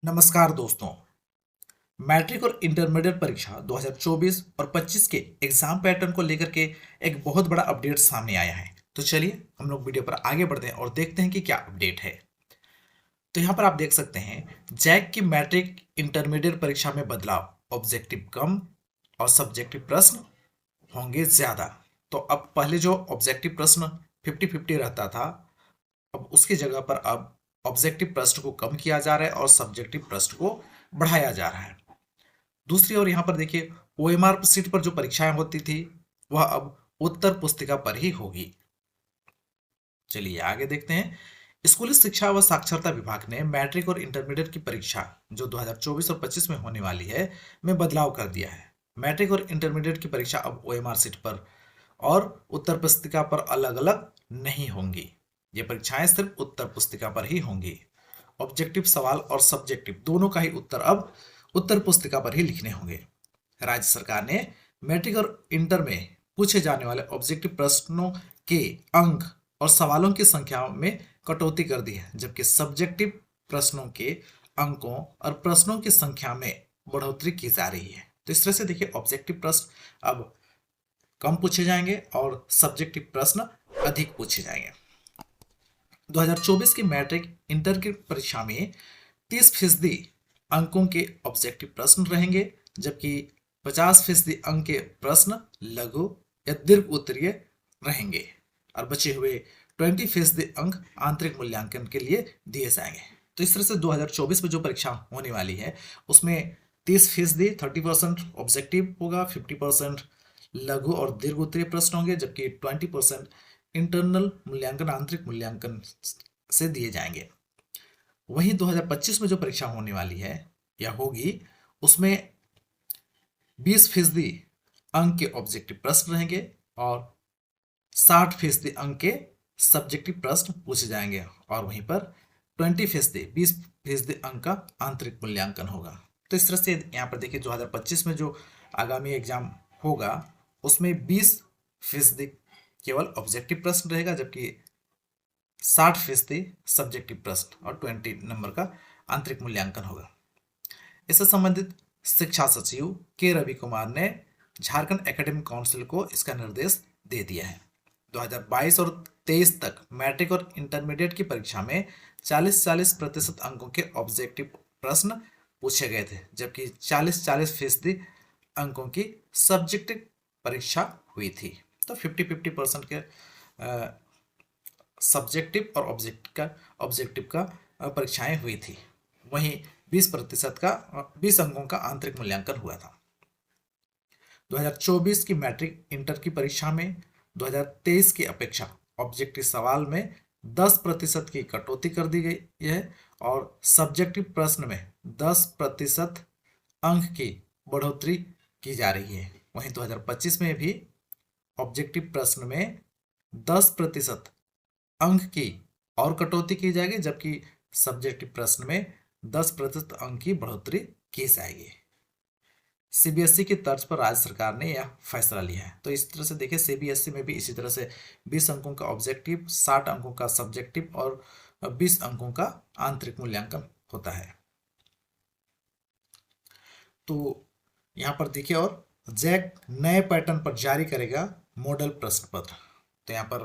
नमस्कार दोस्तों। मैट्रिक और इंटरमीडिएट परीक्षा 2024 और 25 के एग्जाम पैटर्न को लेकर के एक बहुत बड़ा अपडेट सामने आया है। तो चलिए हम लोग वीडियो पर आगे बढ़ते हैं और देखते हैं कि क्या अपडेट है। तो यहाँ पर आप देख सकते हैं जैक की मैट्रिक इंटरमीडिएट परीक्षा में बदलाव, ऑब्जेक्टिव कम और सब्जेक्टिव प्रश्न होंगे ज्यादा। तो अब पहले जो ऑब्जेक्टिव प्रश्न 50-50 रहता था, अब उसकी जगह पर अब ऑब्जेक्टिव प्रश्न को कम किया जा रहा है और सब्जेक्टिव प्रश्न को बढ़ाया जा रहा है। दूसरी ओर यहाँ पर देखिए ओएमआर सीट पर जो परीक्षाएं होती थी वह अब उत्तर पुस्तिका पर ही होगी। चलिए आगे देखते हैं। स्कूली शिक्षा व साक्षरता विभाग ने मैट्रिक और इंटरमीडिएट की परीक्षा जो 2024 और 25 में होने वाली है में बदलाव कर दिया है। मैट्रिक और इंटरमीडिएट की परीक्षा अब ओएमआर सीट पर और उत्तर पुस्तिका पर अलग अलग नहीं होंगी। ये परीक्षाएं सिर्फ उत्तर पुस्तिका पर ही होंगी। ऑब्जेक्टिव सवाल और सब्जेक्टिव दोनों का ही उत्तर अब उत्तर पुस्तिका पर ही लिखने होंगे। राज्य सरकार ने मैट्रिक और इंटर में पूछे जाने वाले ऑब्जेक्टिव प्रश्नों के अंक और सवालों की संख्या में कटौती कर दी है, जबकि सब्जेक्टिव प्रश्नों के अंकों और प्रश्नों की संख्या में बढ़ोतरी की जा रही है। तो इस तरह से देखिए ऑब्जेक्टिव प्रश्न अब कम पूछे जाएंगे और सब्जेक्टिव प्रश्न अधिक पूछे जाएंगे। 2024 की मैट्रिक इंटर की परीक्षा में 30% अंकों के ऑब्जेक्टिव प्रश्न रहेंगे, जबकि 50% अंक के प्रश्न लघु या दीर्घ उत्तरीय रहेंगे और बचे हुए 20% अंक आंतरिक मूल्यांकन के लिए दिए जाएंगे। तो इस तरह से 2024 में जो परीक्षा होने वाली है उसमें 30% 30% ऑब्जेक्टिव होगा, 50% लघु और दीर्घ उत्तरीय प्रश्न होंगे, जबकि 20% इंटरनल मूल्यांकन आंतरिक मूल्यांकन से दिए जाएंगे। वहीं 2025 में जो परीक्षा होने वाली है या होगी उसमें 20% अंक के ऑब्जेक्टिव प्रश्न रहेंगे और 60% अंक के सब्जेक्टिव प्रश्न पूछे जाएंगे और वहीं पर 20% अंक का आंतरिक मूल्यांकन होगा। तो इस तरह से यहाँ पर देखिए 2025 में जो आगामी एग्जाम होगा उसमें 20% केवल ऑब्जेक्टिव प्रश्न रहेगा, जबकि 60% सब्जेक्टिव प्रश्न और 20 नंबर का आंतरिक मूल्यांकन होगा। इससे संबंधित शिक्षा सचिव के रवि कुमार ने झारखंड एकेडमिक काउंसिल को इसका निर्देश दे दिया है। 2022 और 23 तक मैट्रिक और इंटरमीडिएट की परीक्षा में 40-40% अंकों के ऑब्जेक्टिव प्रश्न पूछे गए थे, जबकि 40-40% अंकों की सब्जेक्टिव परीक्षा हुई थी। तो 50-50% के सब्जेक्टिव और ऑब्जेक्टिव का परीक्षाएं हुई थी। वहीं 20% का 20 अंकों का आंतरिक मूल्यांकन हुआ था। 2024 की मैट्रिक इंटर की परीक्षा में 2023 की अपेक्षा ऑब्जेक्टिव सवाल में 10% की कटौती कर दी गई है और सब्जेक्टिव प्रश्न में 10% अंक की बढ़ोतरी की जा रही है। वहीं 2025 में भी ऑब्जेक्टिव प्रश्न में 10% अंक की और कटौती की जाएगी, जबकि सब्जेक्टिव प्रश्न में 10% अंक की बढ़ोतरी की जाएगी। सीबीएसई की तर्ज पर राज्य सरकार ने यह फैसला लिया है। तो इस तरह से देखिए सीबीएसई में भी इसी तरह से 20 अंकों का ऑब्जेक्टिव, 60 अंकों का सब्जेक्टिव और 20 अंकों का आंतरिक मूल्यांकन होता है। तो यहाँ पर देखिए और जैक नए पैटर्न पर जारी करेगा मॉडल प्रश्न पत्र। तो यहाँ पर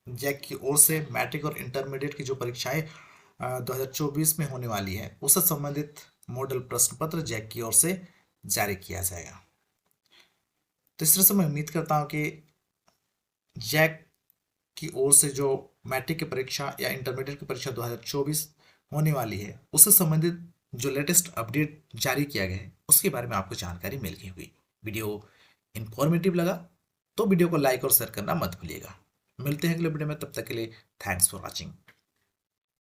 जैक की ओर से मैट्रिक और इंटरमीडिएट की जो परीक्षाएं 2024 में होने वाली है उससे संबंधित मॉडल प्रश्न पत्र जैक की ओर से जारी किया जाएगा। तो इस तरह से मैं उम्मीद करता हूँ कि जैक की ओर से जो मैट्रिक की परीक्षा या इंटरमीडिएट की परीक्षा 2024 होने वाली है उससे संबंधित जो लेटेस्ट अपडेट जारी किया गया है उसके बारे में आपको जानकारी मिल गई हुई। वीडियो इंफॉर्मेटिव लगा तो वीडियो को लाइक और शेयर करना मत भूलिएगा। मिलते हैं अगले वीडियो में, तब तक के लिए थैंक्स फॉर वॉचिंग।